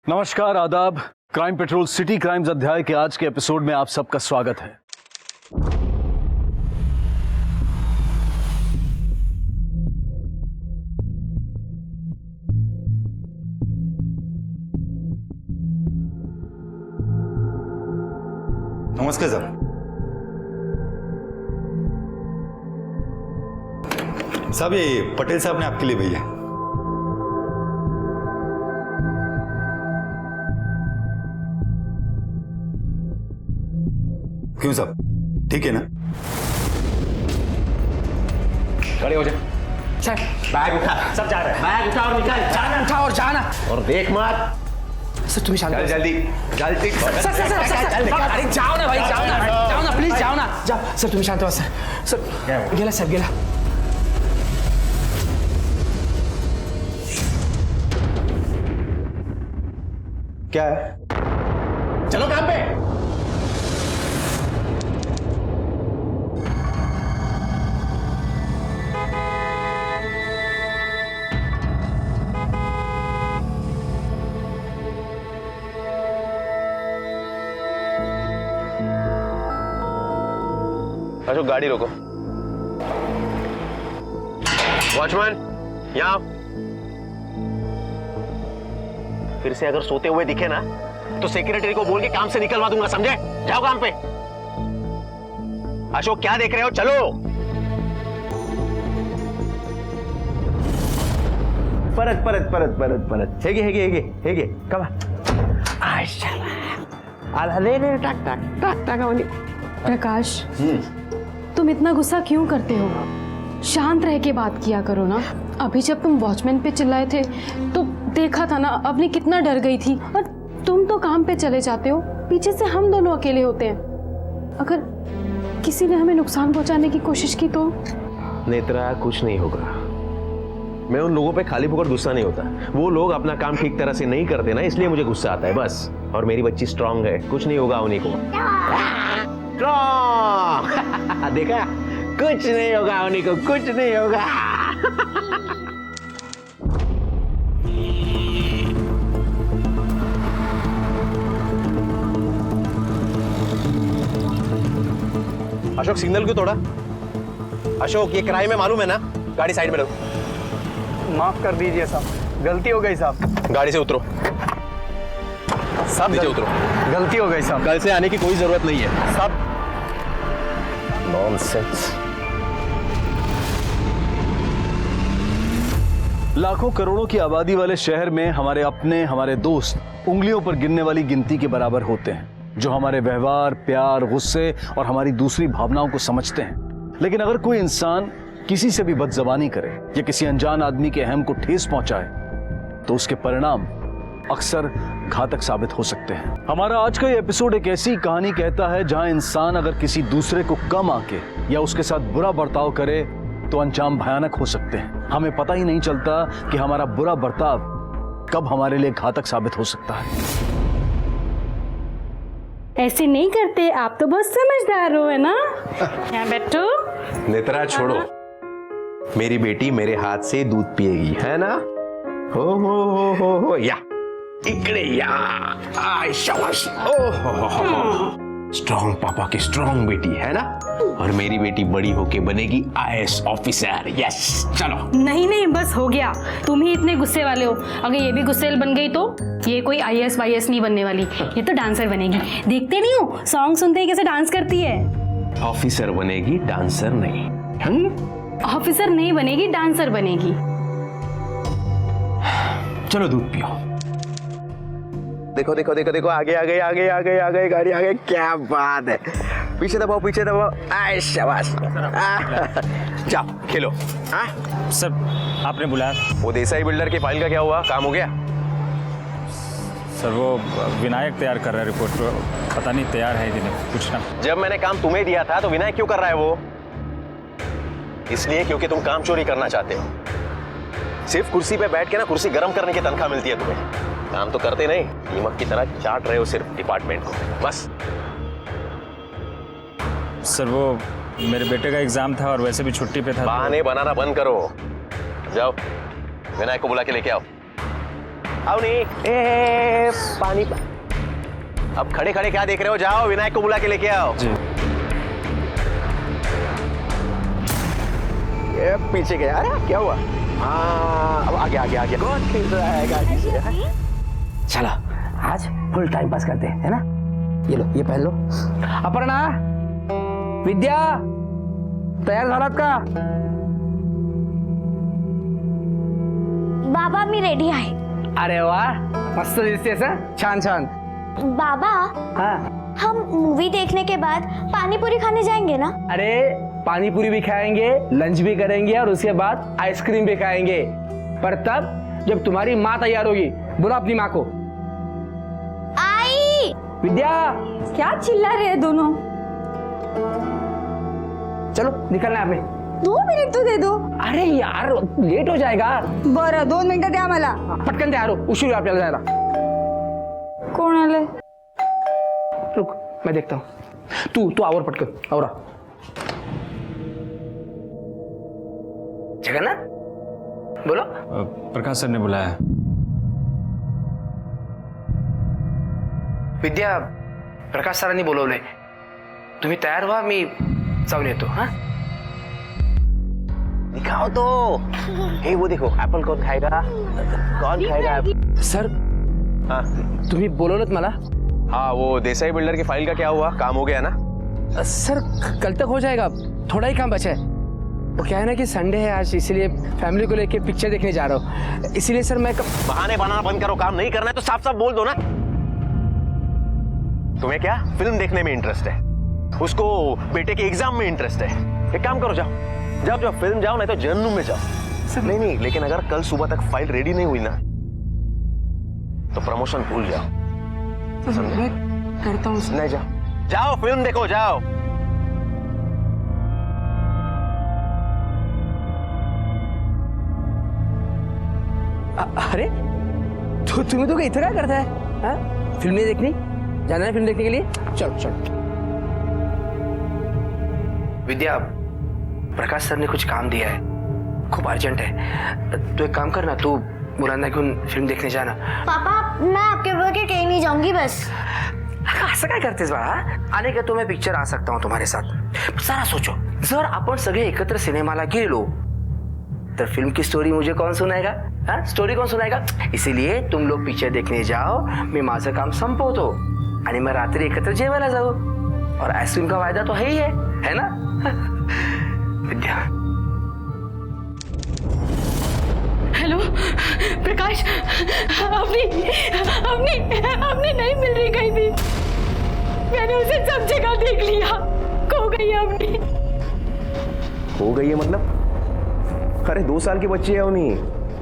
नमस्कार, आदाब। Crime petrol city crimes अध्याय के आज के एपिसोड में आप सबका स्वागत है। नमस्कार सर। साहब, ये पटेल साहब ने आपके लिए भेजा है। क्यों साहब, ठीक है ना? खड़े हो जा। चल बैग उठा, सब जा रहे हैं। बैग उठा और निकल। जाना उठा और जाना, और देख मत। सर तुम्हें शांत, जल्दी जल्दी। सर अरे जाओ ना भाई, जाओ ना प्लीज, जाओ ना, जाओ। सर तुम्हें शांत हो सर। गेला साहब, गेला। क्या है? चलो काम पे। अशोक, गाड़ी रोको। वॉचमैन, यहाँ। फिर से अगर सोते हुए दिखे ना तो सेक्रेटरी को बोल के काम से निकलवा दूंगा, समझे? जाओ काम पे। अशोक, क्या देख रहे हो? चलो। परत ಹೇಗೆ ಕಮ प्रकाश, तुम इतना गुस्सा क्यों करते हो? शांत रह के बात किया करो ना। अभी जब तुम वॉचमैन पे चिल्लाए थे तो देखा था ना, अवनी कितना डर गई थी। और तुम तो काम पे चले जाते हो, पीछे से हम दोनों अकेले होते हैं। अगर किसी ने हमें नुकसान पहुंचाने की कोशिश की तो? नेत्रा, कुछ नहीं होगा। मैं उन लोगों पे खाली फुकट गुस्सा नहीं होता। वो लोग अपना काम ठीक तरह से नहीं करते ना, इसलिए मुझे गुस्सा आता है बस। और मेरी बच्ची स्ट्रांग है, कुछ नहीं होगा उन्हीं को। स्ट्रांग देखा, कुछ नहीं होगा उन्हीं को, कुछ नहीं होगा। अशोक, सिग्नल क्यों तोड़ा? अशोक, ये क्राइम है, मालूम है ना? गाड़ी साइड में रखो। माफ कर दीजिए साहब, गलती हो गई साहब। गाड़ी से उतरो, सब नीचे उतरो। गलती हो गई साहब। कल से आने की कोई जरूरत नहीं है साहब। नॉनसेंस। लाखों करोड़ों की आबादी वाले शहर में हमारे अपने, हमारे दोस्त उंगलियों पर गिनने वाली गिनती के बराबर होते हैं, जो हमारे व्यवहार, प्यार, गुस्से और हमारी दूसरी भावनाओं को समझते हैं। लेकिन अगर कोई इंसान किसी से भी बदजबानी करे या किसी अनजान आदमी के अहम को ठेस पहुंचाए तो उसके परिणाम अक्सर घातक साबित हो सकते हैं। हमारा आज का ये एपिसोड एक ऐसी कहानी कहता है जहां इंसान अगर किसी दूसरे को कम आके या उसके साथ बुरा बर्ताव करे तो अंजाम भयानक हो सकते हैं। हमें पता ही नहीं चलता कि हमारा बुरा बर्ताव कब हमारे लिए घातक साबित हो सकता है। ऐसे नहीं करते, आप तो बहुत समझदार हो, है ना? यहाँ बैठो। नेत्रा, छोड़ो। मेरी बेटी मेरे हाथ से दूध पिएगी, है ना? हो या इकड़े या। आय शाबाश। स्ट्रॉन्ग पापा की स्ट्रॉन्ग बेटी, है ना? और मेरी बेटी बड़ी होके बनेगी आईएएस ऑफिसर। यस, चलो। नहीं, बस हो गया। तुम ही इतने गुस्से वाले हो। अगर ये भी गुस्सेल बन गई तो ये कोई आईएएस वाईएएस नहीं बनने वाली, ये तो डांसर बनेगी। देखते नहीं हो, सॉन्ग सुनते ही कैसे डांस करती है। ऑफिसर बनेगी, डांसर नहीं। ऑफिसर नहीं बनेगी, डांसर बनेगी। चलो दूध पियो। देखो देखो देखो देखो, आगे आगे आगे आगे आगे गाड़ी आगे। क्या बात है। पीछे दबाओ, पीछे दबाओ। आय शाबाश। जाओ खेलो। सर, आपने बुलाया? वो देसाई बिल्डर की फाइल का क्या हुआ? काम हो गया? सर, वो विनायक तैयार कर रहा है रिपोर्ट। पता नहीं तैयार है कि नहीं, पूछना। जब मैंने काम तुम्हें दिया था तो विनायक क्यों कर रहा है वो? इसलिए क्योंकि तुम काम चोरी करना चाहते हो। सिर्फ कुर्सी पे बैठ के ना कुर्सी गर्म करने की तनख्वाह मिलती है तुम्हें। काम तो करते नहीं, कीमत की तरह चाट रहे हो सिर्फ डिपार्टमेंट को, बस। सर, वो मेरे बेटे का एग्जाम था और वैसे भी छुट्टी पे था। बहाने बनाना बंद करो। जाओ विनायक को बुला के लेके आओ। अवनी ए पानी अब खड़े खड़े क्या देख रहे हो, जाओ विनायक को बुला के लेके आओ। जी। ये पीछे गया, अरे क्या हुआ? हाँ अब आगे आगे आगे कौन खेल रहा है गाड़ी से? चलो आज फुल टाइम पास करते हैं, है ना? ये लो, ये पहन लो। अपर्णा, विद्या, तयार झालात का? बाबा मी रेडी आहे. अरे वाह, मस्त दिसतेस हं? छान छान. बाबा हाँ, हम मूवी देखने के बाद पानी पूरी खाने जाएंगे ना? अरे पानी पूरी भी खाएंगे, लंच भी करेंगे और उसके बाद आइसक्रीम भी खाएंगे, पर तब जब तुम्हारी माँ तैयार होगी. बुला अपनी माँ को. आई विद्या, क्या चिल्ला रहे हैं दोनों? चलो निकलना है हमें. 2 मिनिट तो दे दो. अरे यार लेट हो जाएगा. बरं 2 मिनिटं द्या मला. पटकन तयार हो, उशीर होईल आपल्याला जायला. कोण आलंय? रुक, मैं देखता हूँ. तू आवर पटकन, आवरा. जगन्नाथ, बोलो. प्रकाश सर ने बुलाया. विद्या, प्रकाश सरांनी बोलवलंय. तुम्ही तयार व्हा, मी जाऊन येतो. हा, दिखाओ तो. हे वो देखो, एप्पल कौन खाएगा? कौन खाएगा? सर हाँ तुम्ही बोलवलंत मला. हाँ, वो देसाई बिल्डर की फाइल का क्या हुआ? काम हो गया ना? सर कल तक हो जाएगा, थोड़ा ही काम बचा है. वो क्या है ना कि संडे है आज, इसलिए फैमिली को लेके पिक्चर देखने जा रहा हूँ. इसीलिए सर मैं बहाने बनाना बंद करो. काम नहीं करना है तो साफ साफ बोल दो ना. तुम्हें क्या फिल्म देखने में इंटरेस्ट है, उसको बेटे के एग्जाम में इंटरेस्ट है. एक काम करो, जाओ जाओ जाओ फिल्म जाओ, नहीं तो जर्नल में जाओ. नहीं नहीं, लेकिन अगर कल सुबह तक फाइल रेडी नहीं हुई ना तो प्रमोशन भूल जाओ. मैं करता हूँ. नहीं, जाओ जाओ फिल्म देखो, जाओ. अरे तो तुम्हें तो इतना क्या करता है? हाँ? फिल्म नहीं देखनी? जाना है फिल्म देखने के लिए? चलो चलो. विद्या, प्रकाश सर ने कुछ काम दिया है, खूप अर्जंट है. तो एक काम करना, तू मुलांना घेऊन फिल्म देखने जाना. पापा मैं आपके बगैर कहीं नहीं जाऊंगी बस. असं काय करतेस बाळा? आने का तो मैं पिक्चर आ सकता हूँ तुम्हारे साथ. जरा सोचो, जर आपण सगळे एकत्र सिनेमाला गेलो तो फिल्म की स्टोरी मुझे कौन सुनाएगा? हाँ, स्टोरी कौन सुनाएगा? इसीलिए तुम लोग पिक्चर देखने जाओ, मैं माझं काम संपवतो आणि मग रात्री एकत्र जेवायला जाऊ. और आइसक्रीम का वायदा तो है ही है ना? विद्या. हेलो प्रकाश, अपनी अपनी अपनी नहीं मिल रही कहीं भी. मैंने उसे सब जगह देख लिया. खो गई है अपनी. हो गई है मतलब? अरे 2 साल की बच्ची है उन्हीं.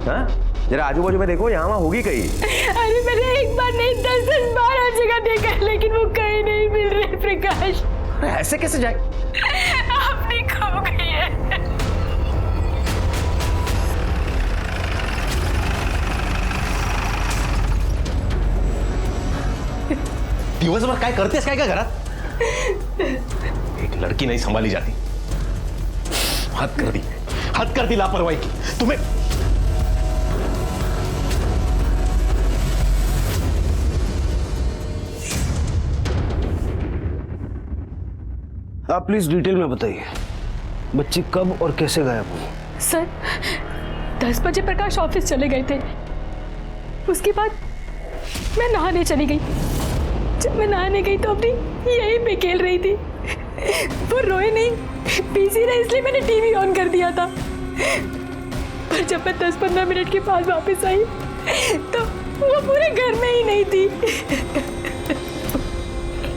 हाँ, जरा आजू बाजू में देखो, यहाँ वहाँ होगी कहीं. अरे मैंने एक बार नहीं 10 बार हर जगह देखा है, लेकिन वो कहीं नहीं मिल रही प्रकाश. अरे ऐसे कैसे जाए? अपनी खो गई है. दिवसभर काय करतेस काय का घरात? एक लड़की नहीं संभाली जाती. हद कर दी लापरवाही की. तुम्हें आप प्लीज डिटेल में बताइए, बच्ची कब और कैसे गायब हुई? सर 10 बजे प्रकाश ऑफिस चले गए थे. उसके बाद मैं नहाने चली गई. जब मैं नहाने गई तो अपनी यहीं पे खेल रही थी. वो रोए नहीं, बिजी रहे, इसलिए मैंने टीवी ऑन कर दिया था. पर जब मैं 10-15 मिनट के बाद वापस आई तो वो पूरे घर में ही नहीं थी.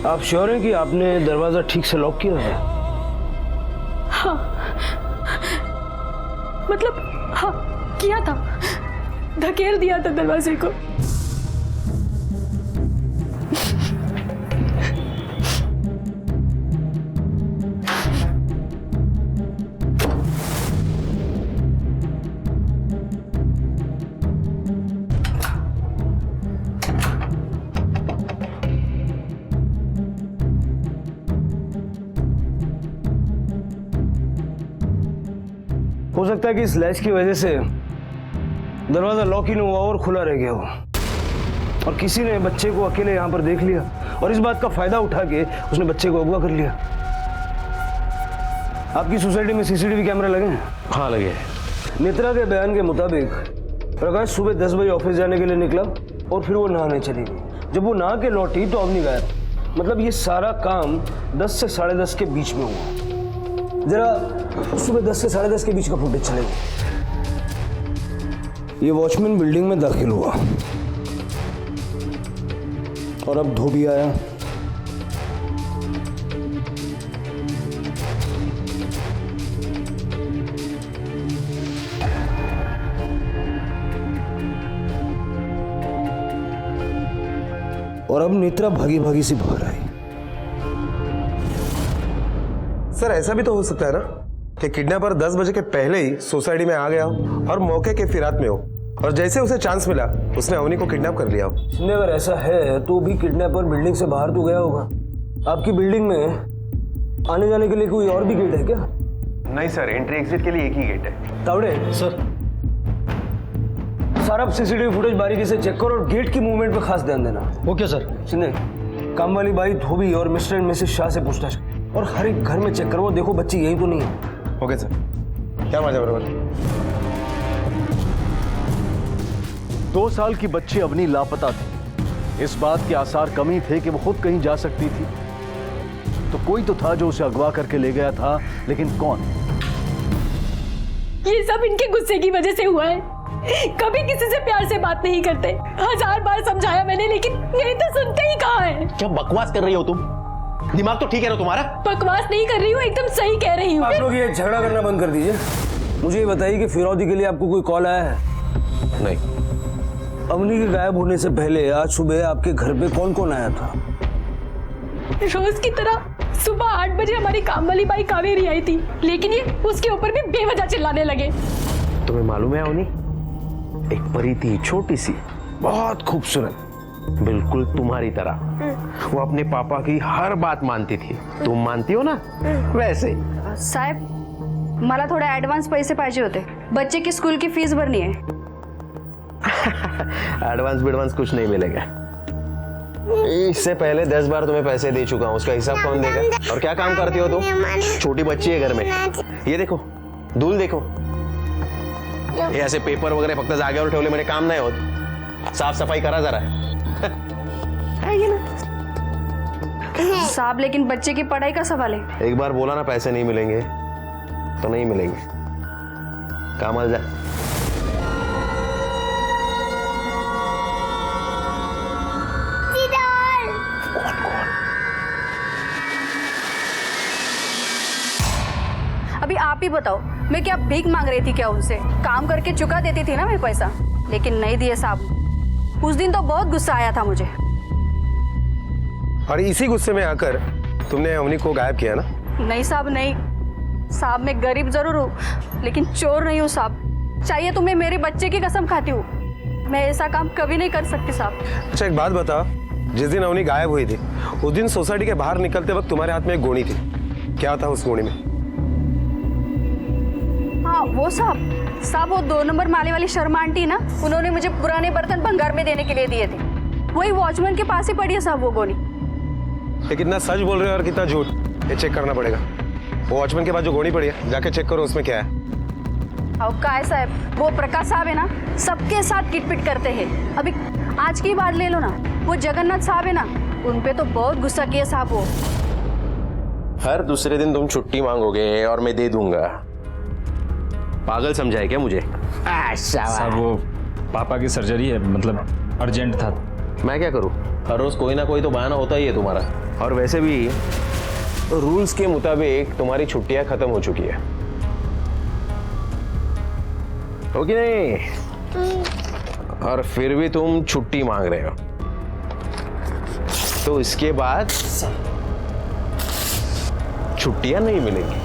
आप श्योर हैं कि आपने दरवाजा ठीक से लॉक किया है? हाँ, मतलब हाँ किया था. धकेल दिया था दरवाजे को. हो सकता है कि इस लैच की वजह से दरवाजा लॉक ही नहीं हुआ और खुला रह गया हो. और किसी ने बच्चे को अकेले यहाँ पर देख लिया और इस बात का फायदा उठा के उसने बच्चे को अगवा कर लिया। आपकी सोसाइटी में सीसीटीवी कैमरा लगे हैं? हाँ लगे। नेत्रा के बयान के मुताबिक प्रकाश सुबह 10 बजे ऑफिस जाने के लिए निकला और फिर वो नहाने चली गई। जब वो नहा के लौटी तो अवनी गायब। मतलब ये सारा काम 10 से 10:30 के बीच में हुआ। जरा सुबह 10 से 10:30 के बीच का फुटेज चलेगा। ये वॉचमैन बिल्डिंग में दाखिल हुआ और अब धोबी आया। और अब नेत्रा भागी भागी से बाहर आई। सर ऐसा भी तो हो सकता है ना कि किडनैपर 10 बजे के पहले ही सोसाइटी में आ गया हो और मौके के फिरात में हो और जैसे उसे चांस मिला उसने अवनी को किडनैप कर लिया हो। शिंदे, अगर ऐसा है तो भी किडनैपर बिल्डिंग से बाहर तो गया होगा। आपकी बिल्डिंग में आने जाने के लिए कोई और भी गेट है क्या? नहीं सर, एंट्री एग्जिट के लिए एक ही गेट है। तावड़े सर, सारा सीसीटीवी फुटेज बारीकी से चेक करो और गेट की मूवमेंट पे खास ध्यान देना। Okay sir. शिंदे, काम वाली बाई धोबी और मिस्टर एंड मिसेस शाह से पूछताछ और हर एक घर में चेक करो, देखो बच्ची यही तो नहीं है। ओके सर, क्या मजा बराबर। 2 साल की बच्ची अवनी लापता थी। इस बात के आसार कम ही थे कि वो खुद कहीं जा सकती थी। तो कोई तो था जो उसे अगवा करके ले गया था, लेकिन कौन? ये सब इनके गुस्से की वजह से हुआ है। कभी किसी से प्यार से बात नहीं करते। 1000 बार समझाया मैंने, लेकिन मेरी तो सुनते ही कहाँ है। क्या बकवास कर रही हो तुम? दिमाग तो ठीक है ना तुम्हारा? बकवास नहीं कर रही हूँ, एकदम सही कह रही हूँ। आप लोग ये झगड़ा करना बंद कर दीजिए। मुझे ये बताइए कि फिरौती के लिए आपको कोई कॉल आया है? नहीं। अवनी के गायब होने से पहले आज सुबह आपके घर पे कौन कौन आया था? रोज की तरह सुबह 8 बजे हमारी काम वाली बाई कावेरी आई थी, लेकिन ये उसके ऊपर भी बेवजह चिल्लाने लगे। तुम्हें मालूम है अवनी, एक परी थी, छोटी सी, बहुत खूबसूरत, बिल्कुल तुम्हारी तरह। वो अपने पापा की हर बात मानती थी। तुम मानती हो ना, वैसे। साहेब, मला थोडे ऍडव्हान्स पैसे पाहिजे होते। बच्चे की स्कूल की फीस भरनी है। एडवांस बिडवांस कुछ नहीं मिलेगा। इससे पहले 10 बार तुम्हें पैसे दे चुका हूँ, उसका हिसाब कौन देगा? और क्या काम करती हो तुम? छोटी बच्ची है घर में। ये देखो, धूल देखो। ये ऐसे पेपर वगैरह फक्त जागेवर ठेवले मेरे काम नाही होत। साफ सफाई करा जरा। साहब, लेकिन बच्चे की पढ़ाई का सवाल है। एक बार बोला ना पैसे नहीं मिलेंगे तो नहीं मिलेंगे। कामल जा। अभी आप ही बताओ, मैं क्या भीख मांग रही थी क्या उनसे? काम करके चुका देती थी ना मैं पैसा, लेकिन नहीं दिए साहब। उस दिन तो बहुत गुस्सा आया था मुझे। और इसी गुस्से में आकर तुमने अवनी को गायब किया ना? नहीं साहब, नहीं साहब, मैं गरीब जरूर हूँ लेकिन चोर नहीं हूँ साहब। चाहिए तुम्हें मेरे बच्चे की कसम खाती हूँ, मैं ऐसा काम कभी नहीं कर सकती साहब। अच्छा एक बात बताओ, जिस दिन अवनी गायब हुई थी उस दिन सोसाइटी के बाहर निकलते वक्त तुम्हारे हाथ में एक गोनी थी, क्या था उस गोनी में? हाँ वो साहब, वो 2 नंबर माले वाली शर्मा आंटी ना, उन्होंने मुझे पुराने बर्तन भंगार में देने के लिए दिए थे। वही वॉचमैन के पास ही पड़ी है साहब वो गोली। ये कितना सच बोल रहे हो और कितना झूठ, ये चेक करना पड़ेगा। वो वॉचमैन के पास जो गोली पड़ी है जाके चेक करो उसमें क्या है। अब का है साहब, वो प्रकाश साहब है ना, सबके साथ किटपिट करते हैं। अभी आज की बात ले लो ना, वो जगन्नाथ साहब है ना, उन पे तो बहुत गुस्सा किया साहब वो। हर दूसरे दिन तुम छुट्टी मांगोगे और मैं दे दूंगा। पागल समझा है क्या मुझे? साहब वो पापा की सर्जरी है, मतलब अर्जेंट था। मैं क्या करूं? हर रोज कोई ना कोई तो बहाना होता ही है तुम्हारा। और वैसे भी रूल्स के मुताबिक तुम्हारी छुट्टियां खत्म हो चुकी है, हो कि नहीं? और फिर भी तुम छुट्टी मांग रहे हो, तो इसके बाद छुट्टियां नहीं मिलेंगी।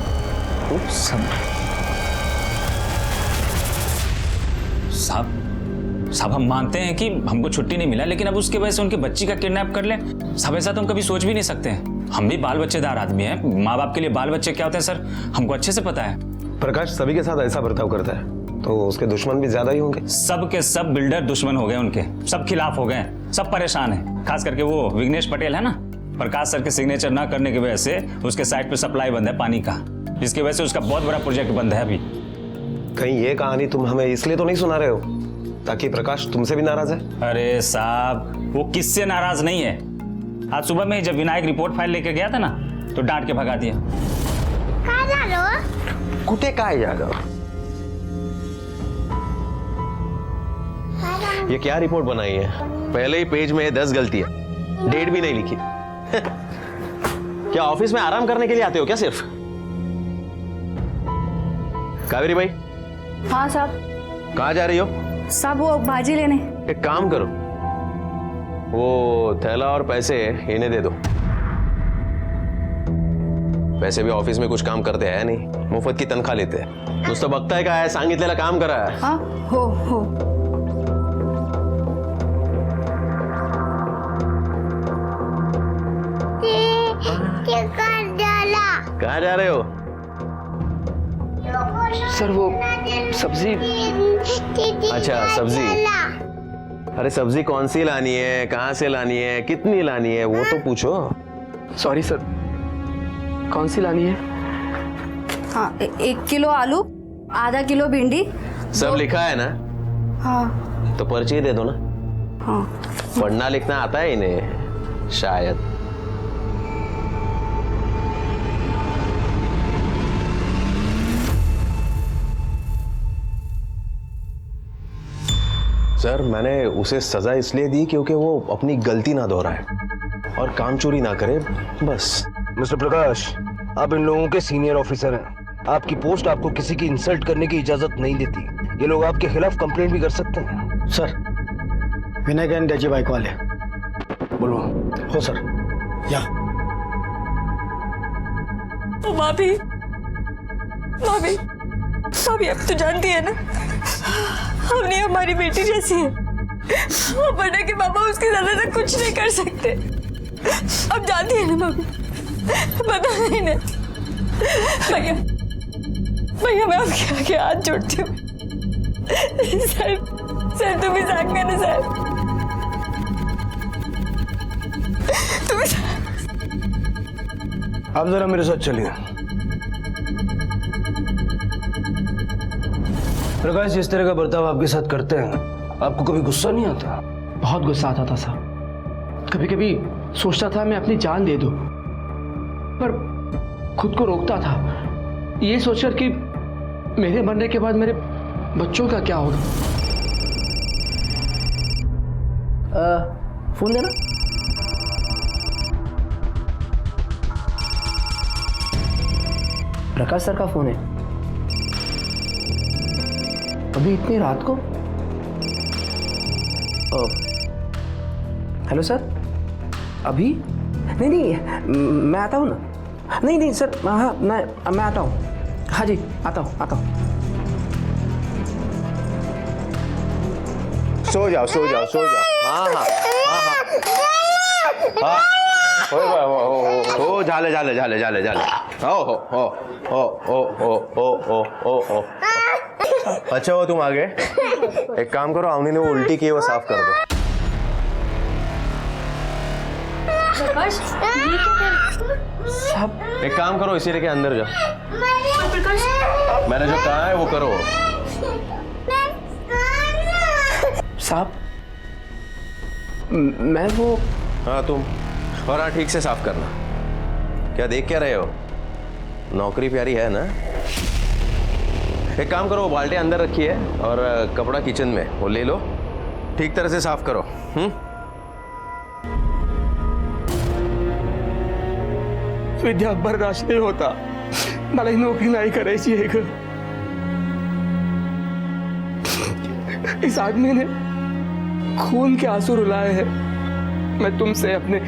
साहब हम मानते हैं कि हमको छुट्टी नहीं मिला, लेकिन अब उसके वजह से उनकी बच्ची का किडनैप कर लें, साहब ऐसा तो हम कभी सोच भी नहीं सकते हैं। हम भी बाल बच्चेदार आदमी हैं, माँ बाप के लिए बाल बच्चे क्या होते हैं सर, हमको अच्छे से पता है। प्रकाश सभी के साथ ऐसा बर्ताव करता है, तो उसके दुश्मन भी ज्यादा ही होंगे। सब के सब बिल्डर दुश्मन हो गए उनके, सब खिलाफ हो गए, सब परेशान है। खास करके वो विघ्नेश पटेल है ना, प्रकाश सर के सिग्नेचर ना करने की वजह से उसके साइट पे सप्लाई बंद है पानी का, जिसकी वजह से उसका बहुत बड़ा प्रोजेक्ट बंद है अभी। कहीं ये कहानी तुम हमें इसलिए तो नहीं सुना रहे हो ताकि प्रकाश तुमसे भी नाराज है? अरे साहब, वो किससे नाराज नहीं है। आज सुबह में जब विनायक रिपोर्ट फाइल लेकर गया था ना, तो डांट के भगा दिया। कुटे काय जाएगा? ये क्या रिपोर्ट बनाई है? पहले ही पेज में 10 गलतियां, डेट भी नहीं लिखी। क्या ऑफिस में आराम करने के लिए आते हो क्या सिर्फ? कावेरी भाई। हाँ साहब। कहाँ जा रही हो? साहब वो भाजी लेने। एक काम करो, वो थैला और पैसे इन्हें दे दो। पैसे भी ऑफिस में कुछ काम करते हैं नहीं, मुफ्त की तनख्वाह लेते हैं। नुसतं बघताय काय, सांगितलेलं काम करा। हाँ हो। कहाँ जा रहे हो? सर वो सब्जी। अच्छा सब्जी। अरे सब्जी कौन सी लानी है, कहाँ से लानी है, कितनी लानी है, वो तो पूछो। सॉरी सर, कौन सी लानी है? हाँ 1 किलो आलू, आधा किलो भिंडी। सब लिखा है ना? हाँ तो पर्ची दे दो ना। हाँ। पढ़ना लिखना आता है इन्हें शायद। सर मैंने उसे सजा इसलिए दी क्योंकि वो अपनी गलती ना दोहराए और काम चोरी ना करे, बस। मिस्टर प्रकाश, आप इन लोगों के सीनियर ऑफिसर हैं। आपकी पोस्ट आपको किसी की इंसल्ट करने की इजाजत नहीं देती। ये लोग आपके खिलाफ कंप्लेंट भी कर सकते हैं। सर, विनायक एंड त्याची बायको आले। बोलो। हो सर, या। भाभी भाभी भाभी, अब तो जानती है ना, हमने हमारी बेटी जैसी है। वरना के पापा उसके ज्यादा तक कुछ नहीं कर सकते। अब जानती है ना भाभी, पता नहीं ना। भैया भैया, मैं आपके आगे हाथ जोड़ती हूँ। सर तुम ही साथ में ना सर, तुम। आप जरा मेरे साथ चलिए। प्रकाश, जिस तरह का बर्ताव आपके साथ करते हैं, आपको कभी गुस्सा नहीं आता? बहुत गुस्सा आता था साहब। कभी कभी सोचता था मैं अपनी जान दे दूं, पर खुद को रोकता था, ये सोचकर कि मेरे मरने के बाद मेरे बच्चों का क्या होगा। फोन देना। प्रकाश सर का फोन है। अभी इतनी रात को? हेलो सर, अभी? नहीं, मैं आता हूँ ना। नहीं सर, हाँ मैं आता हूँ। हाँ जी, आता हूँ। सो जाओ। हाँ। हो झाले। हो। अच्छा हो तुम आ गए। एक काम करो, अवनी ने वो उल्टी की है, वो साफ कर दो। प्रकाश, ये क्या कर? साहब, एक काम करो, इसी लेके अंदर जाओ। प्रकाश, मैंने जो कहा है वो करो। साहब, मैं वो। हाँ तुम, और हाँ ठीक से साफ करना। क्या देख क्या रहे हो? नौकरी प्यारी है ना? एक काम करो, बाल्टी अंदर रखी है और कपड़ा किचन में, वो ले लो, ठीक तरह से साफ करो। विद्या बर्दाश्त नहीं होता, मला ही नोकरी नहीं करायची है। इस आदमी ने खून के आंसू रुलाए हैं। मैं तुमसे अपने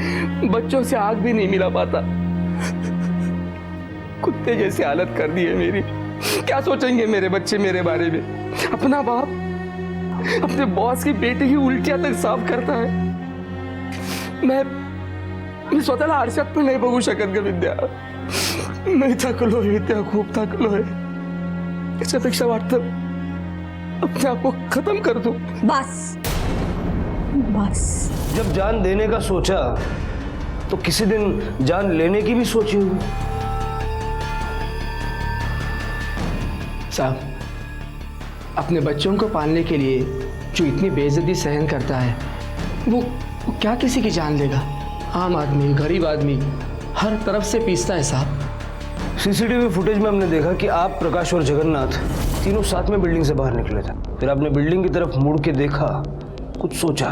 बच्चों से आग भी नहीं मिला पाता। कुत्ते जैसी हालत कर दी है मेरी। क्या सोचेंगे मेरे बच्चे मेरे बारे में? अपना बाप अपने बॉस की बेटी की उल्टियां तक साफ करता है। मी स्वतःला आरशात पण नाही बघू शकत ग विद्या। मी थकलोय विद्या, खूप थकलोय। याच्यापेक्षा वाटतं अपने आप को खत्म कर दूं। बस बस। जब जान देने का सोचा तो किसी दिन जान लेने की भी सोची होगी। साहब, अपने बच्चों को पालने के लिए जो इतनी बेइज्जती सहन करता है वो क्या किसी की जान लेगा? आम आदमी, गरीब आदमी हर तरफ से पीसता है साहब। सीसीटीवी फुटेज में हमने देखा कि आप, प्रकाश और जगन्नाथ तीनों साथ में बिल्डिंग से बाहर निकले थे। फिर आपने बिल्डिंग की तरफ मुड़ के देखा, कुछ सोचा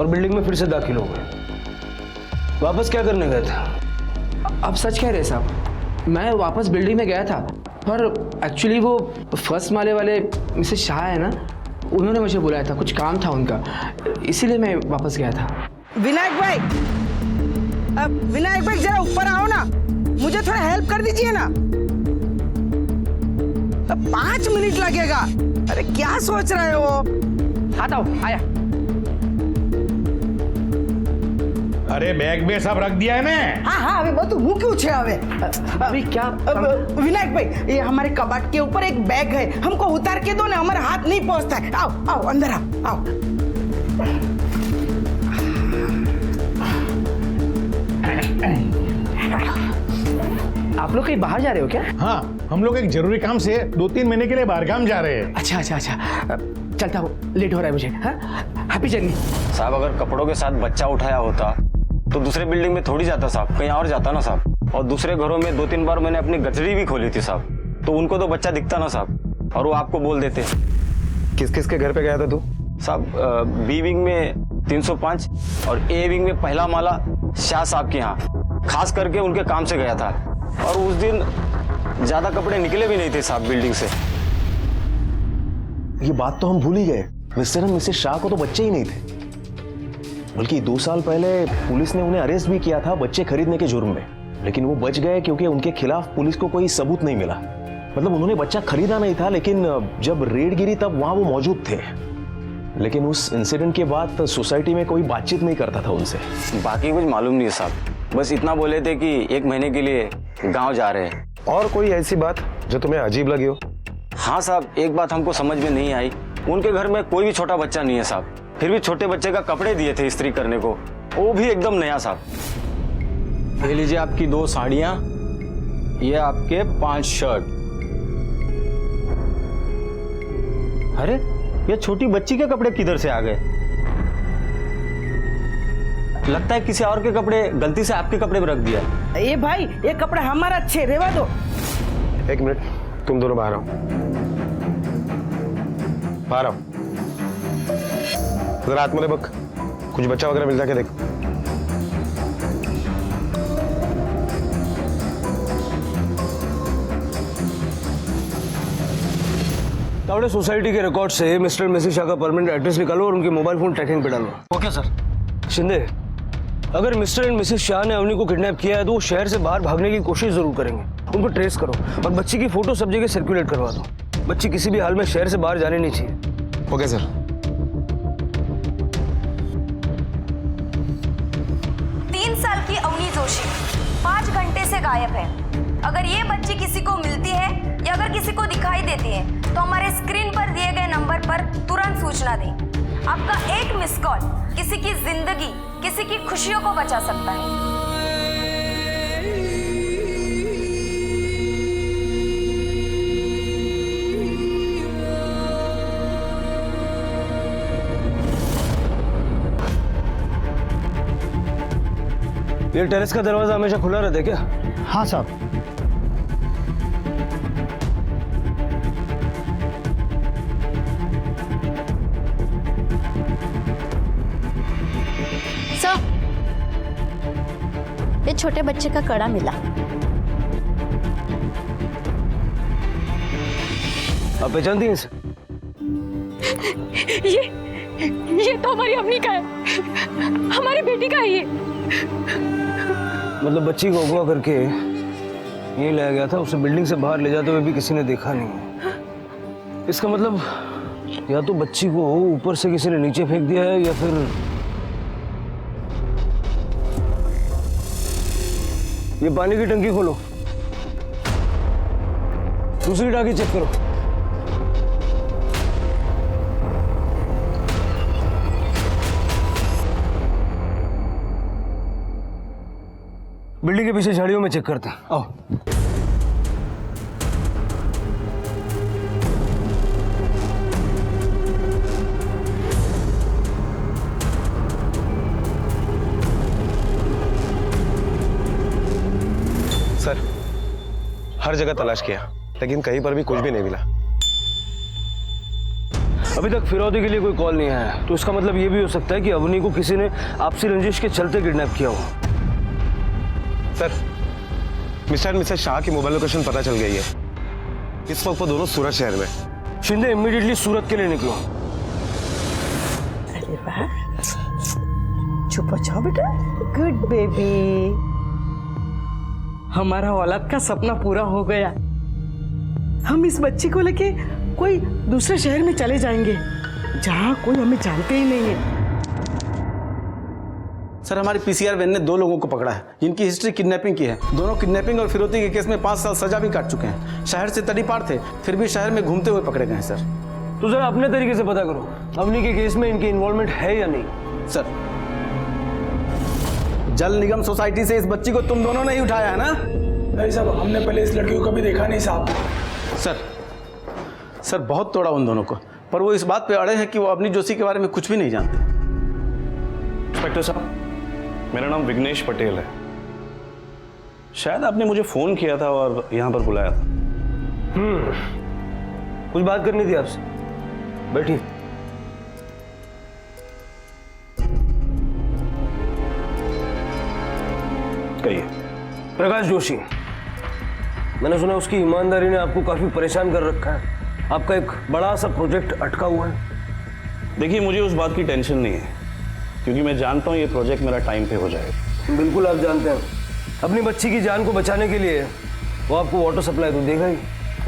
और बिल्डिंग में फिर से दाखिल हो गए। वापस क्या करने गए थे? आप सच कह रहे साहब, मैं वापस बिल्डिंग में गया था, पर एक्चुअली वो फर्स्ट माले वाले मिसेस शाह है ना, उन्होंने मुझे बुलाया था, कुछ काम था उनका, इसीलिए मैं वापस गया था। विनायक भाई, अब विनायक भाई जरा ऊपर आओ ना, मुझे थोड़ा हेल्प कर दीजिए ना। अब 5 मिनट लगेगा। अरे क्या सोच रहे हो? आता हूँ, आया। अरे बैग में सब रख दिया है मैं। हाँ हाँ, अभी बहुत मुंह क्यों छे हवे? अभी क्या? विनायक भाई, ये हमारे कबाट के ऊपर एक बैग है, हमको उतार के दो ना, हमारा हाथ नहीं पहुंचता है। आओ आओ अंदर आओ आओ। आप लोग कहीं बाहर जा रहे हो क्या? हाँ, हम लोग एक जरूरी काम से 2-3 महीने के लिए बाहर काम जा रहे हैं। अच्छा अच्छा अच्छा, चलता हूँ, लेट हो रहा है मुझे। हाँ, हैप्पी जर्नी। साहब, अगर कपड़ों के साथ बच्चा उठाया होता तो दूसरे बिल्डिंग में थोड़ी जाता साहब, कहीं और जाता ना साहब। और दूसरे घरों में 2-3 बार मैंने अपनी गठरी भी खोली थी साहब, तो उनको तो बच्चा दिखता ना साहब, और वो आपको बोल देते। किस किस के घर पे गया था तू? साहब, बी विंग में 305 और ए विंग में पहला माला शाह साहब के यहाँ, खास करके उनके काम से गया था। और उस दिन ज्यादा कपड़े निकले भी नहीं थे साहब बिल्डिंग से। ये बात तो हम भूल ही गए, मिस्टर एंड मिसेस शाह को तो बच्चे ही नहीं थे, बल्कि 2 साल पहले पुलिस ने उन्हें अरेस्ट भी किया था बच्चे खरीदने के जुर्म में, लेकिन वो बच गए क्योंकि उनके खिलाफ पुलिस को कोई सबूत नहीं मिला। मतलब उन्होंने बच्चा खरीदा नहीं था, लेकिन जब रेड गिरी तब वहां वो मौजूद थे। लेकिन उस इंसिडेंट के बाद सोसाइटी में कोई बातचीत नहीं करता था उनसे। बाकी कुछ मालूम नहीं साहब, बस इतना बोले थे कि 1 महीने के लिए गांव जा रहे हैं। और कोई ऐसी बात जो तुम्हें अजीब लगी हो? हाँ साहब, एक बात हमको समझ में नहीं आई, उनके घर में कोई भी छोटा बच्चा नहीं है साहब, फिर भी छोटे बच्चे का कपड़े दिए थे इस्त्री करने को, वो भी एकदम नया साहब। ये लीजिए आपकी 2 साड़ियां, ये आपके 5 शर्ट। अरे, ये छोटी बच्ची के कपड़े किधर से आ गए? लगता है किसी और के कपड़े गलती से आपके कपड़े में रख दिया। ये भाई, ये कपड़ा हमारा अच्छे, रेवा दो। 1 मिनट, तुम दोनों बाहर आओ, बाहर आओ। जरा हाथ में बक, कुछ बच्चा वगैरह मिल जाके देखो। तावड़े सोसाइटी के रिकॉर्ड से मिस्टर मिसेस शाह का परमानेंट एड्रेस निकालो और उनके मोबाइल फोन ट्रैकिंग पे डालो। Okay sir. शिंदे, अगर मिस्टर एंड मिसेस शाह ने अवनी को किडनैप किया है तो वो शहर से बाहर भागने की कोशिश जरूर करेंगे। उनको ट्रेस करो और बच्ची की फोटो सब जगह सर्कुलेट करवा दो। बच्ची किसी भी हाल में शहर से बाहर जाने नहीं चाहिए। Okay sir. 3 साल की अवनी जोशी 5 घंटे से गायब है। अगर ये बच्ची किसी को मिलती है या अगर किसी को दिखाई देती है तो हमारे स्क्रीन पर दिए गए नंबर पर तुरंत सूचना दें। आपका एक मिस कॉल किसी की जिंदगी, किसी की खुशियों को बचा सकता है। ये टेरेस का दरवाजा हमेशा खुला रहता है क्या? हाँ साहब। सर, ये छोटे बच्चे का कड़ा मिला। आप पहचानती हैं इसे? ये तो हमारी अम्मी का है, हमारी बेटी का है ये। मतलब बच्ची को अगवा करके यहीं लाया गया था, उसे बिल्डिंग से बाहर ले जाते हुए भी किसी ने देखा नहीं। इसका मतलब या तो बच्ची को ऊपर से किसी ने नीचे फेंक दिया है या फिर ये पानी की टंकी खोलो, दूसरी टांकी चेक करो। बिल्डिंग के पीछे झाड़ियों में चेक करते हैं, आओ। सर, हर जगह तलाश किया लेकिन कहीं पर भी कुछ भी नहीं मिला। अभी तक फिरौती के लिए कोई कॉल नहीं आया, तो इसका मतलब ये भी हो सकता है कि अवनी को किसी ने आपसी रंजिश के चलते किडनैप किया हो। Sir, mister and Mrs Shah की मोबाइल लोकेशन पता चल गई है। इस वक्त वो दोनों सूरत शहर में। शिंदे इमीडिएटली सूरत के लिए निकलो। अरे वाह, चुप हो जाओ बेटा, गुड बेबी। हमारा औलाद का सपना पूरा हो गया। हम इस बच्ची को लेके कोई दूसरे शहर में चले जाएंगे जहाँ कोई हमें जानते ही नहीं है। सर, हमारी पीसीआर वैन ने 2 लोगों को पकड़ा है जिनकी हिस्ट्री किडनैपिंग की है। दोनों किडनैपिंग और फिरौती के केस में 5 साल सजा भी काट चुके हैं। शहर से तड़ीपार थे, फिर भी शहर में घूमते हुए पकड़े गए हैं सर। तो जरा अपने तरीके से पता करो, अवनी के केस में इनकी इन्वॉल्वमेंट है या नहीं। सर, जल निगम सोसाइटी से इस बच्ची को तुम दोनों ने ही उठाया है ना? नहीं साहब, हमने पहले इस लड़की को कभी देखा नहीं साहब। सर बहुत तोड़ा उन दोनों को, पर वो इस बात पे अड़े हैं कि वो अवनी जोशी के बारे में कुछ भी नहीं जानते। इंस्पेक्टर साहब, मेरा नाम विघ्नेश पटेल है। शायद आपने मुझे फोन किया था और यहां पर बुलाया था। कुछ बात करनी थी आपसे, बैठिए। कहिए। प्रकाश जोशी, मैंने सुना उसकी ईमानदारी ने आपको काफी परेशान कर रखा है। आपका एक बड़ा सा प्रोजेक्ट अटका हुआ है। देखिए, मुझे उस बात की टेंशन नहीं है क्योंकि मैं जानता हूं ये प्रोजेक्ट मेरा टाइम पे हो जाएगा। बिल्कुल, आप जानते हैं अपनी बच्ची की जान को बचाने के लिए वो आपको वाटर सप्लाई तो देगा ही,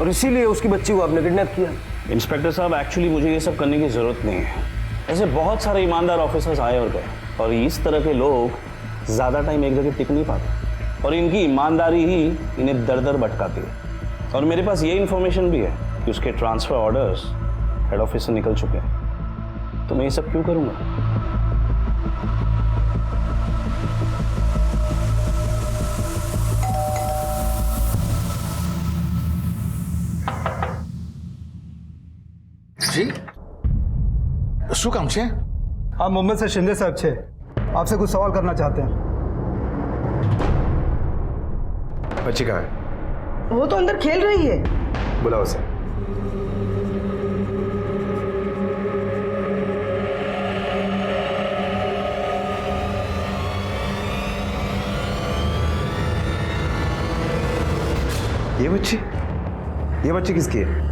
और इसीलिए उसकी बच्ची को आपने किडनैप किया। इंस्पेक्टर साहब, एक्चुअली मुझे ये सब करने की जरूरत नहीं है। ऐसे बहुत सारे ईमानदार ऑफिसर्स आए और गए, और इस तरह के लोग ज़्यादा टाइम एक जगह टिक नहीं पाते, और इनकी ईमानदारी ही इन्हें दर दर भटकाती है। और मेरे पास ये इन्फॉर्मेशन भी है कि उसके ट्रांसफ़र ऑर्डर्स हेड ऑफिस से निकल चुके हैं, तो मैं ये सब क्यों करूँगा? जी, શું કામ છે? आप मुंबई से शिंदे साहब छे, आपसे कुछ सवाल करना चाहते हैं। बच्ची कहाँ है? वो तो अंदर खेल रही है। बुलाओ उसे। ये बच्ची किसकी है?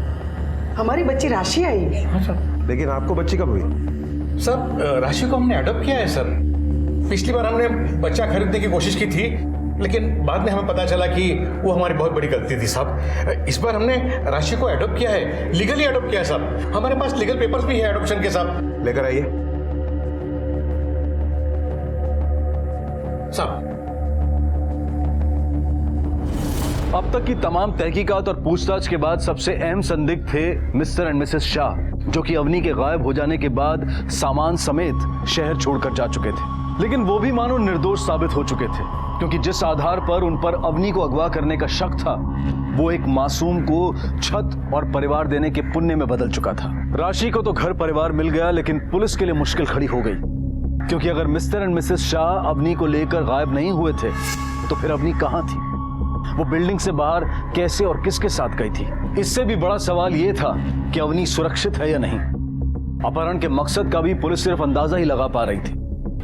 हमारी बच्ची राशि आई है। लेकिन आपको बच्ची कब हुई? सर, राशि को हमने अडॉप्ट किया है सर। पिछली बार हमने बच्चा खरीदने की कोशिश की थी, लेकिन बाद में हमें पता चला कि वो हमारी बहुत बड़ी गलती थी साहब। इस बार हमने राशि को अडॉप्ट किया है, लीगली अडॉप्ट किया है साहब। हमारे पास लीगल पेपर्स भी है अडॉप्शन के साथ। लेकर आइए साहब। अब तक की तमाम तहकीकात और पूछताछ के बाद सबसे अहम संदिग्ध थे मिस्टर एंड मिसेस शाह, जो कि अवनी के गायब हो जाने के बाद सामान समेत शहर छोड़कर जा चुके थे। लेकिन वो भी मानो निर्दोष साबित हो चुके थे, क्योंकि जिस आधार पर उन पर अवनी को अगवा करने का शक था, वो एक मासूम को छत और परिवार देने के पुण्य में बदल चुका था। राशि को तो घर परिवार मिल गया, लेकिन पुलिस के लिए मुश्किल खड़ी हो गई, क्योंकि अगर Mr and Mrs Shah Avani को लेकर गायब नहीं हुए थे, तो फिर अवनी कहाँ थी? वो बिल्डिंग से बाहर कैसे और किसके साथ गई थी? इससे भी बड़ा सवाल ये था कि अवनी सुरक्षित है या नहीं। अपहरण के मकसद का भी पुलिस सिर्फ अंदाजा ही लगा पा रही थी।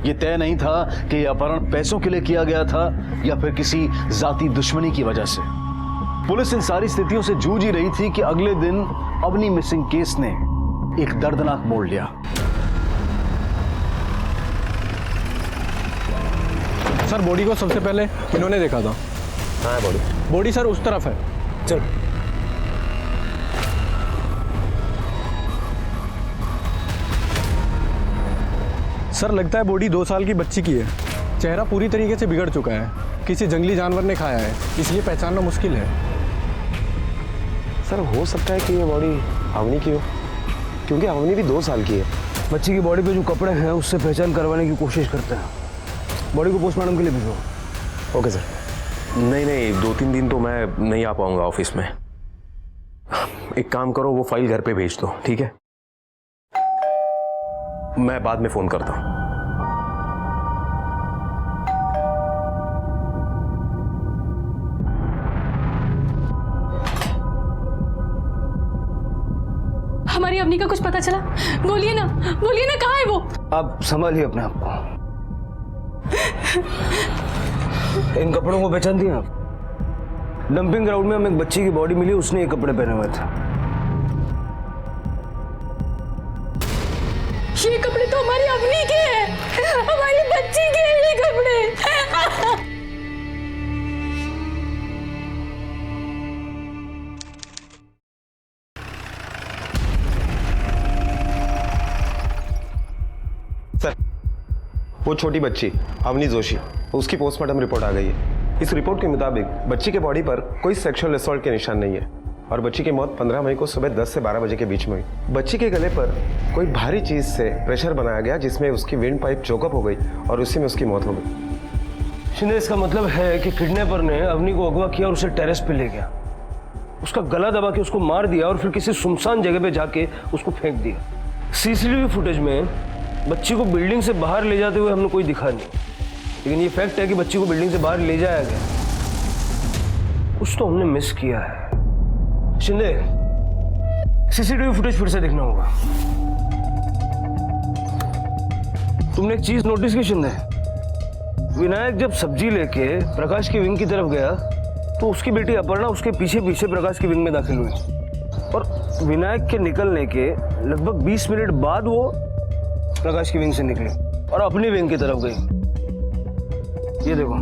ये तय नहीं था कि यह अपहरण पैसों के लिए किया गया था या फिर किसी जाती दुश्मनी की वजह से। पुलिस इन सारी स्थितियों से जूझ ही रही थी कि अगले दिन अवनी मिसिंग केस ने एक दर्दनाक मोड़ लिया। सर, बॉडी को सबसे पहले इन्होंने देखा था। हाँ, बॉडी सर उस तरफ है। चल। सर, लगता है बॉडी 2 साल की बच्ची की है। चेहरा पूरी तरीके से बिगड़ चुका है, किसी जंगली जानवर ने खाया है, इसलिए पहचानना मुश्किल है। सर, हो सकता है कि ये बॉडी अवनी की हो, क्योंकि अवनी भी 2 साल की है। बच्ची की बॉडी पे जो कपड़े हैं उससे पहचान करवाने की कोशिश करते हैं। बॉडी को पोस्टमार्टम के लिए भेजो। Okay sir. नहीं, 2-3 दिन तो मैं नहीं आ पाऊंगा ऑफिस में। एक काम करो, वो फाइल घर पे भेज दो, ठीक है? मैं बाद में फोन करता हूं। हमारी अवनी का कुछ पता चला? बोलिए ना कहाँ है वो? आप संभालिए अपने आप को। इन कपड़ों को पहचानती हैं आप? डंपिंग ग्राउंड में हमें एक बच्ची की बॉडी मिली, उसने ये कपड़े पहने हुए थे। ये कपड़े तो हमारी अवनी के हैं, हमारी बच्ची के हैं ये कपड़े। सर, वो छोटी बच्ची अवनी जोशी, उसकी पोस्टमार्टम रिपोर्ट आ गई है। इस रिपोर्ट के मुताबिक बच्ची के बॉडी पर कोई सेक्सुअल असॉल्ट के निशान नहीं है और बच्ची की मौत 15 मई को सुबह 10 से 12 बजे के बीच में हुई। बच्ची के गले पर कोई भारी चीज से प्रेशर बनाया गया, जिसमें उसकी विंड पाइप चोकअप हो गई और उसी में उसकी मौत हो गई। शिंदे, इसका मतलब है कि किडनैपर ने अवनी को अगवा किया और उसे टेरेस पे ले गया, उसका गला दबा के उसको मार दिया और फिर किसी सुनसान जगह पे जाके उसको फेंक दिया। सीसीटीवी फुटेज में बच्ची को बिल्डिंग से बाहर ले जाते हुए हमने कोई दिखा नहीं, लेकिन ये फैक्ट है कि बच्ची को बिल्डिंग से बाहर ले जाया गया। कुछ तो हमने मिस किया है। शिंदे, सीसीटीवी फुटेज फिर से देखना होगा। तुमने एक चीज नोटिस की शिंदे? विनायक जब सब्जी लेके प्रकाश की विंग की तरफ गया तो उसकी बेटी अपर्णा उसके पीछे पीछे प्रकाश की विंग में दाखिल हुई और विनायक के निकलने के लगभग 20 मिनट बाद वो प्रकाश की विंग से निकली और अपनी विंग की तरफ गई। ये देखो,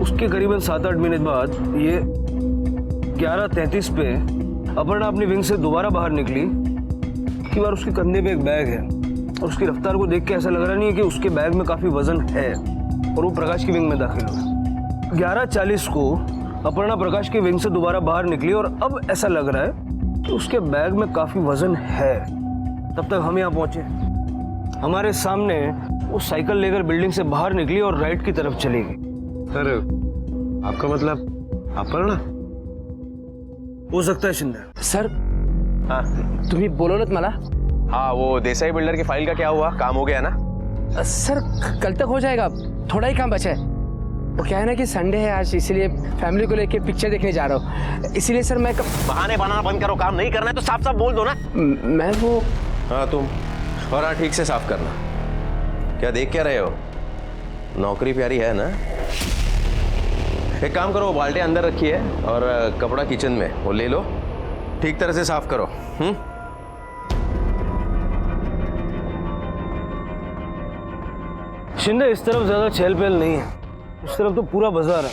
उसके करीबन 7-8 मिनट बाद ये 11:33 पे अपर्णा अपनी विंग से दोबारा बाहर निकली। की बार उसके कंधे पे एक बैग है और उसकी रफ्तार को देख के ऐसा लग रहा नहीं है कि उसके बैग में काफी वजन है और वो प्रकाश की विंग में दाखिल हुआ। 11:40 को अपर्णा प्रकाश की विंग से दोबारा बाहर निकली और अब ऐसा लग रहा है कि उसके बैग में काफी वजन है। तब तक हम यहाँ पहुंचे, हमारे सामने वो साइकिल लेकर बिल्डिंग से बाहर निकली और राइट की तरफ चली गई। सर, आपका मतलब अपर्णा? हो सकता है शिंदे। सर, तुम्ही बोलवलत मला? हाँ, वो देसाई बिल्डर की फाइल का क्या हुआ? काम हो गया ना? सर, कल तक हो जाएगा, थोड़ा ही काम बचा है। वो क्या है ना कि संडे है आज, इसीलिए फैमिली को लेके पिक्चर देखने जा रहा हूँ, इसीलिए सर मैं बहाने बनाना बंद करो। काम नहीं करना है तो साफ साफ बोल दो ना। मैं वो हाँ तुम, और हाँ ठीक से साफ करना। क्या देख क्या रहे हो? नौकरी प्यारी है ना? एक काम करो, बाल्टी अंदर रखी है और कपड़ा किचन में, वो ले लो, ठीक तरह से साफ करो। शिंदे, इस तरफ ज्यादा चहल पहल नहीं है, इस तरफ तो पूरा बाजार है।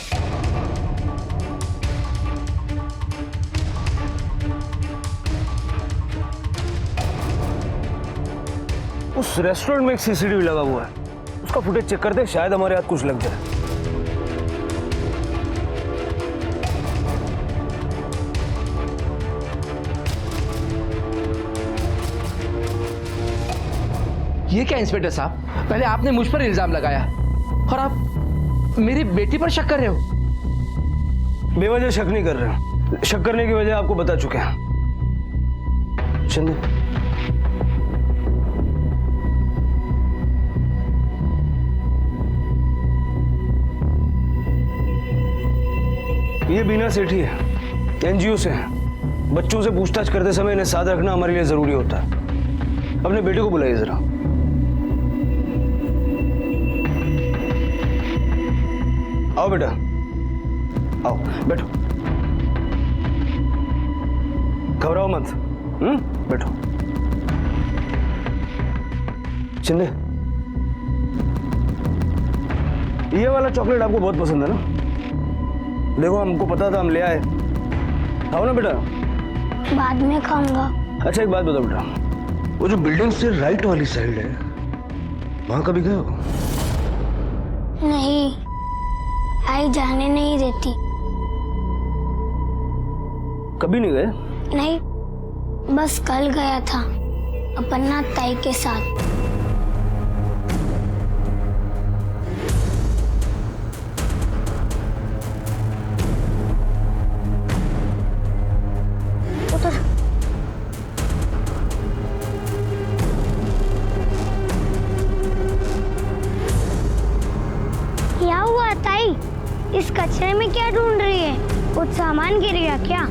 उस रेस्टोरेंट में एक सीसीटीवी लगा हुआ है, उसका फुटेज चेक करते हैं, शायद हमारे हाथ कुछ लग जाए। ये क्या इंस्पेक्टर साहब, पहले आपने मुझ पर इल्जाम लगाया और आप मेरी बेटी पर शक कर रहे हो। बेवजह शक नहीं कर रहे, शक करने की वजह आपको बता चुके हैं। शिंदे, ये बीना सेठी है, एनजीओ से है। बच्चों से पूछताछ करते समय इन्हें साथ रखना हमारे लिए जरूरी होता है। अपने बेटे को बुलाइए जरा। आओ बेटा, आओ बैठो, घबराओ मत। बैठो। शिंदे, ये वाला चॉकलेट आपको बहुत पसंद है ना? देखो, हमको पता था, हम ले आए। खाओ ना बेटा। बाद में खाऊंगा। अच्छा, एक बात बताओ बेटा, वो जो बिल्डिंग से राइट वाली साइड है, वहां कभी गए हो? नहीं, आई जाने नहीं देती। कभी नहीं गए? नहीं, बस कल गया था अपना ताई के साथ। इस कचरे में क्या ढूंढ रही है? कुछ सामान गिर गया क्या?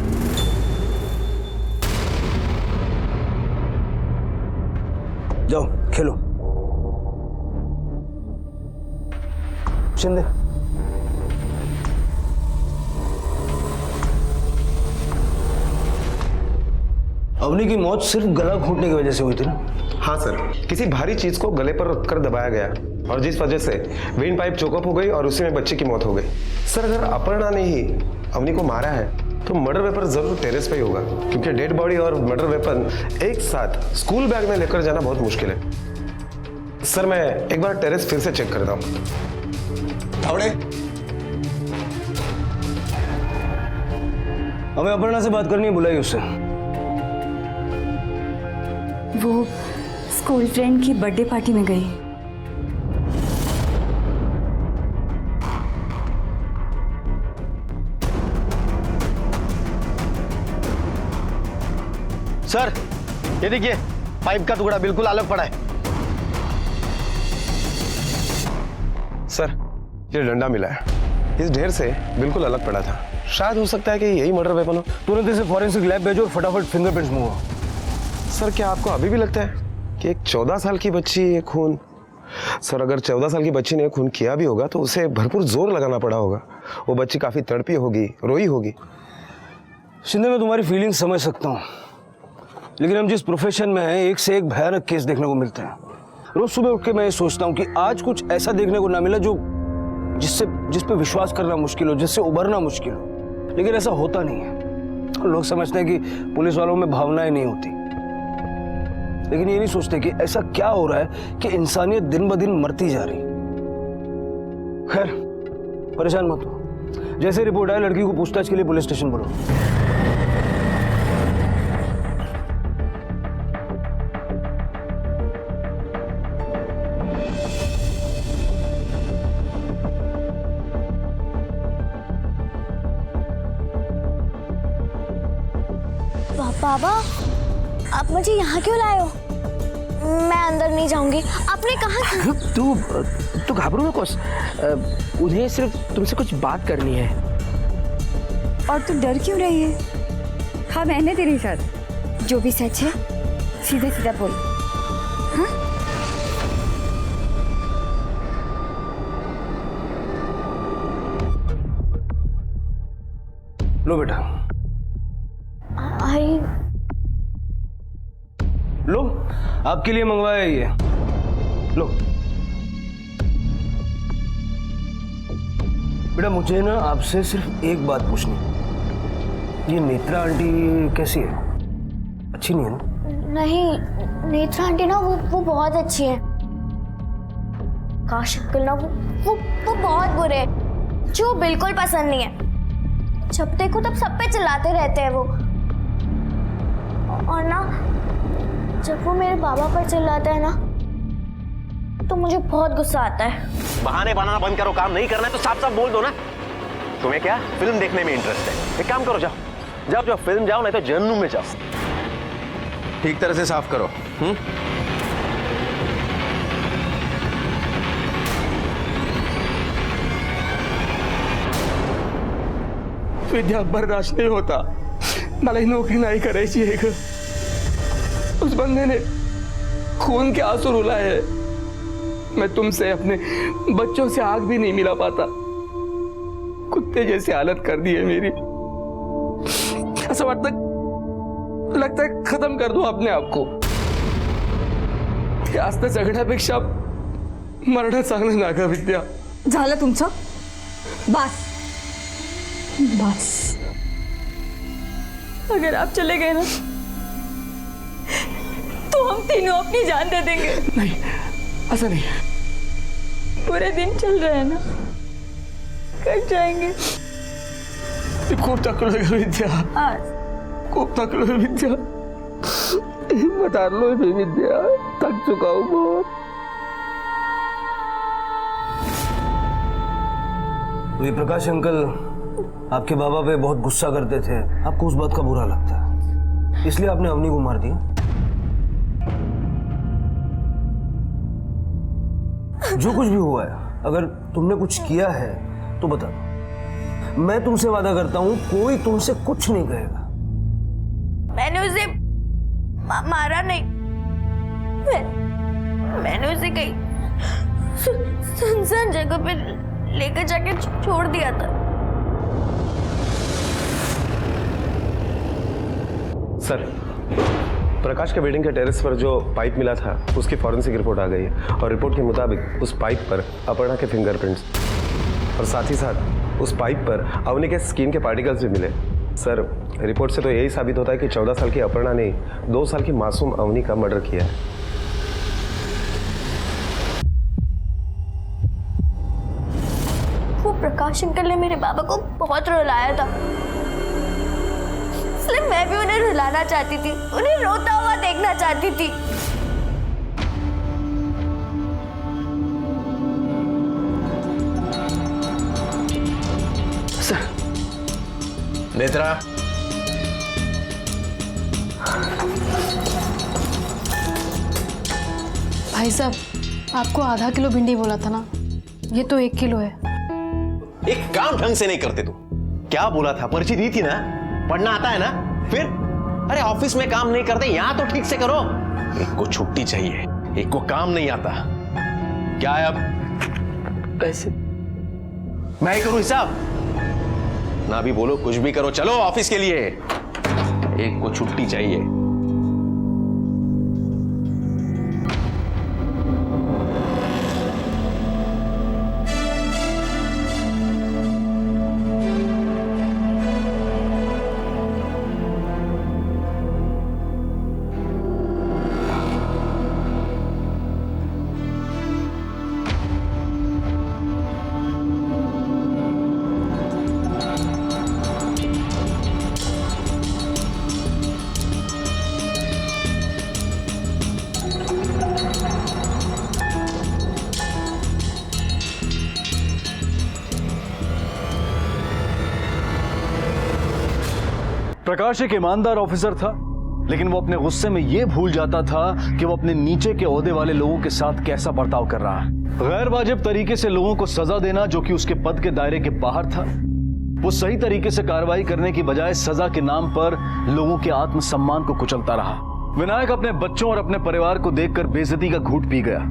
जाओ खेलो। शिंदे, अवनी की मौत सिर्फ गला घोटने की वजह से हुई थी ना? हाँ सर, किसी भारी चीज को गले पर रखकर दबाया गया और जिस वजह से वेन पाइप चोकअप हो गई और उसी में बच्चे की मौत हो गई। सर, अगर अपर्णा ने ही अवनी को मारा है तो मर्डर वेपन जरूर टेरेस पे ही होगा, क्योंकि डेड बॉडी और मर्डर वेपन एक साथ स्कूल बैग में लेकर जाना बहुत मुश्किल है। सर, मैं एक बार टेरेस फिर से चेक करता हूँ। हमें अपर्णा से बात करनी है, बुलाई उससे। वो स्कूल फ्रेंड की बर्थडे पार्टी में गई। सर, ये देखिए, पाइप का टुकड़ा बिल्कुल अलग पड़ा है। सर, ये डंडा मिला है, इस ढेर से बिल्कुल अलग पड़ा था। शायद हो सकता है कि यही मर्डर वेपन हो। तुरंत इसे फॉरेंसिक लैब भेजो और फटाफट फिंगरप्रिंट्स मंगवाओ। सर, क्या आपको अभी भी लगता है कि एक 14 साल की बच्ची ये खून? सर, अगर 14 साल की बच्ची ने खून किया भी होगा तो उसे भरपूर जोर लगाना पड़ा होगा। वो बच्ची काफी तड़पी होगी, रोई होगी। शिंदे, मैं तुम्हारी फीलिंग समझ सकता हूँ, लेकिन हम जिस प्रोफेशन में हैं, एक से एक भयानक केस देखने को मिलते हैं। रोज सुबह उठ के मैं ये सोचता हूँ कि आज कुछ ऐसा देखने को ना मिला जिस पे विश्वास करना मुश्किल हो, जिससे उभरना मुश्किल हो, लेकिन ऐसा होता नहीं है। लोग समझते हैं कि पुलिस वालों में भावनाएं नहीं होती, लेकिन ये नहीं सोचते कि ऐसा क्या हो रहा है कि इंसानियत दिन ब दिन मरती जा रही। खैर, परेशान मत हो। जैसे रिपोर्ट आए, लड़की को पूछताछ के लिए पुलिस स्टेशन बुलाओ। बाबा, आप मुझे यहाँ क्यों लाए हो? मैं अंदर नहीं जाऊंगी। आपने कहा तू घाबरू नको। उन्हें सिर्फ तुमसे कुछ बात करनी है। और तू डर क्यों रही है? हाँ, मैंने तेरे साथ जो भी सच है सीधा सीधा बोल। हाँ? लो बेटा, लो, आपके लिए मंगवाया ये। लो बेटा, मुझे ना आपसे सिर्फ एक बात पूछनी। ये नेत्रा आंटी कैसी है? अच्छी नहीं है ना? नहीं, नेत्रा आंटी ना वो बहुत अच्छी है। काश अंकल ना वो बहुत बुरे हैं, जो बिल्कुल पसंद नहीं है। जब देखो तब सब पे चिल्लाते रहते हैं वो। और ना, जब वो मेरे बाबा पर चिल्लाता है ना, तो मुझे बहुत गुस्सा आता है। बहाने बनाना बंद करो, काम नहीं करना है तो साफ साफ बोल दो ना। तुम्हें क्या फिल्म देखने में इंटरेस्ट है? एक काम करो, जाओ फिल्म जाओ, नहीं तो जहन्नुम में जाओ। ठीक तरह से साफ करो। विद्या बर्दाश्त नहीं होता, मला नौकरी नहीं करायची है। उस बंदे ने खून के आंसू रुलाए हैं। मैं तुमसे अपने बच्चों से आग भी नहीं मिला पाता। कुत्ते जैसी हालत कर दी है मेरी। ऐसा लगता है खत्म कर दो अपने आप को। जास्त जगण्यापेक्षा मरणं चांगलं ना ग विद्या? झालं तुमचं? बस बस। अगर आप चले गए ना तो हम तीनों अपनी जान दे देंगे। नहीं, ऐसा नहीं। पूरे दिन चल रहे हैं ना, कट जाएंगे। खूब थकलो है विद्या, खूब थकलो है विद्या। हिम्मत हार लो है विद्या, थक चुका हूँ बहुत। ये प्रकाश अंकल आपके बाबा पे बहुत गुस्सा करते थे, आपको उस बात का बुरा लगता है, इसलिए आपने अवनी को मार दिया। जो कुछ भी हुआ है, अगर तुमने कुछ किया है तो बता दो, मैं तुमसे वादा करता हूँ कोई तुमसे कुछ नहीं कहेगा। मैंने उसे मारा नहीं, मैंने उसे कहीं सुनसान जगह पे लेकर जाके छोड़ दिया था। सर, प्रकाश के बिल्डिंग के टेरेस पर जो पाइप मिला था उसकी फॉरेंसिक रिपोर्ट आ गई है और रिपोर्ट के मुताबिक उस पाइप पर अपर्णा के फिंगरप्रिंट्स और साथ ही साथ उस पाइप पर अवनी के स्किन के पार्टिकल्स भी मिले। सर, रिपोर्ट से तो यही साबित होता है कि 14 साल की अपर्णा ने 2 साल की मासूम अवनी का मर्डर किया है। वो प्रकाश अंकल ने मेरे बाबा को बहुत रुलाया था, इसलिए मैं भी उन्हें रुलाना चाहती थी, उन्हें रोता हुआ देखना चाहती थी। सर, नेत्रा, भाई साहब, आपको आधा किलो भिंडी बोला था ना, ये तो 1 किलो है। एक काम ढंग से नहीं करते तू। क्या बोला था? पर्ची दी थी ना, पढ़ना आता है ना? फिर अरे ऑफिस में काम नहीं करते, यहां तो ठीक से करो। एक को छुट्टी चाहिए, एक को काम नहीं आता। क्या है अब? पैसे मैं ही करूं हिसाब? ना भी बोलो, कुछ भी करो, चलो ऑफिस के लिए। एक को छुट्टी चाहिए। प्रकाश एक ईमानदार ऑफिसर था, लेकिन वो अपने गुस्से में ये भूल जाता था कि वो अपने नीचे के ओहदे वाले लोगों के साथ कैसा बर्ताव कर रहा है। गैर वाजिब तरीके से लोगों को सजा देना, जो कि उसके पद के दायरे के बाहर था। वो सही तरीके से कार्रवाई करने की बजाय सजा के नाम पर लोगों के आत्मसम्मान को कुचलता रहा। विनायक अपने बच्चों और अपने परिवार को देखकर बेइज्जती का घूंट पी गया,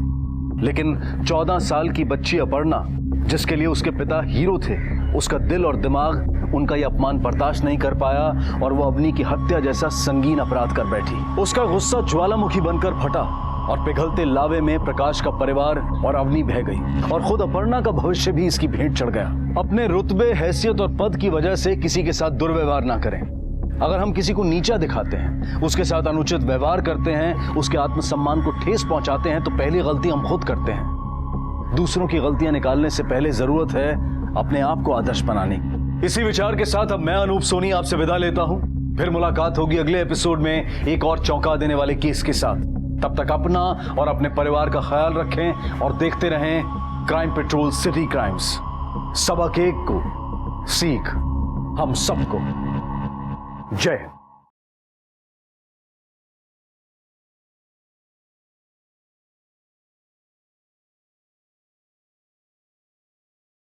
लेकिन 14 साल की बच्ची अपर्णा, जिसके लिए उसके पिता हीरो थे, उसका दिल और दिमाग उनका यह अपमान बर्दाश्त नहीं कर पाया और वो अवनी की हत्या जैसा संगीन अपराध कर बैठी। उसका गुस्सा ज्वालामुखी बनकर फटा और पिघलते लावे में प्रकाश का परिवार और अवनी बह गई और खुद अपर्णा का भविष्य भी इसकी भेंट चढ़ गया। अपने रुतबे, हैसियत और पद की वजह से किसी के साथ दुर्व्यवहार ना करें। अगर हम किसी को नीचा दिखाते हैं, उसके साथ अनुचित व्यवहार करते हैं, उसके आत्मसम्मान को ठेस पहुंचाते हैं, तो पहली गलती हम खुद करते हैं। दूसरों की गलतियां निकालने से पहले जरूरत है अपने आप को आदर्श बनाने की। इसी विचार के साथ अब मैं अनूप सोनी आपसे विदा लेता हूं। फिर मुलाकात होगी अगले एपिसोड में एक और चौंका देने वाले केस के साथ। तब तक अपना और अपने परिवार का ख्याल रखें और देखते रहें क्राइम पेट्रोल सिटी क्राइम्स। सबक एक को सीख हम सबको। जय हिंद।